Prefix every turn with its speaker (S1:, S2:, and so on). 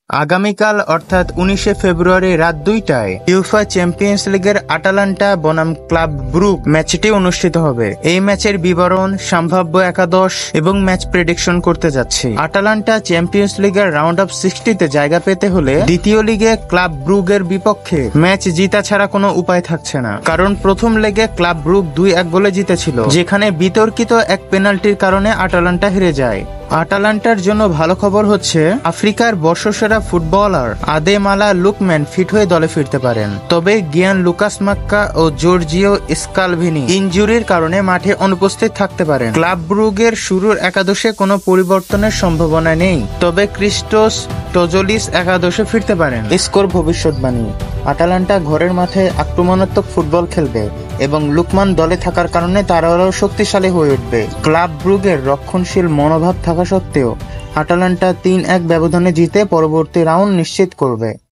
S1: আগামীকাল অর্থাৎ 19শে ফেব্রুয়ারি রাত 2টায় ইউফা চ্যাম্পিয়ন্স লিগের আটালান্টা বনাম ক্লাব ব্রুগ ম্যাচটি অনুষ্ঠিত হবে। এই ম্যাচের বিবরণ, সম্ভাব্য একাদশ এবং ম্যাচ প্রেডিকশন করতে যাচ্ছি। আটালান্টা চ্যাম্পিয়ন্স লিগের রাউন্ড অফ 60-তে জায়গা পেতে হলে দ্বিতীয় লিগে ক্লাব ব্রুগের বিপক্ষে ম্যাচ জিতা ছাড়া কোনো উপায় থাকছে না, কারণ প্রথম লেগে ক্লাব ব্রুগ 2-1 গোলে জিতেছিল, যেখানে বিতর্কিত এক পেনাল্টির কারণে আটালান্টা হেরে যায়। আটালান্টার জন্য ভালো খবর হচ্ছে আফ্রিকার বর্ষসেরা ফুটবলার আদেমালা লুকম্যান ফিট হয়ে দলে ফিরতে পারেন, তবে গিয়ান লুকাস মাক্কা ও জর্জিও স্কালভিনি ইনজুরির কারণে মাঠে অনুপস্থিত থাকতে পারেন। ক্লাব ব্রুগের শুরুর একাদশে কোনো পরিবর্তনের সম্ভাবনা নেই, তবে ক্রিস্টোস টোজলিস একাদশে ফিরতে পারেন। স্কোর ভবিষ্যৎবাণী: আটালান্টা ঘরের মাঠে আক্রমণাত্মক ফুটবল খেলবে এবং লুকমান দলে থাকার কারণে তারা আরও শক্তিশালী হয়ে উঠবে। ক্লাব ব্রুগের রক্ষণশীল মনোভাব থাকা সত্ত্বেও আটালান্টা 3-1 ব্যবধানে জিতে পরবর্তী রাউন্ড নিশ্চিত করবে।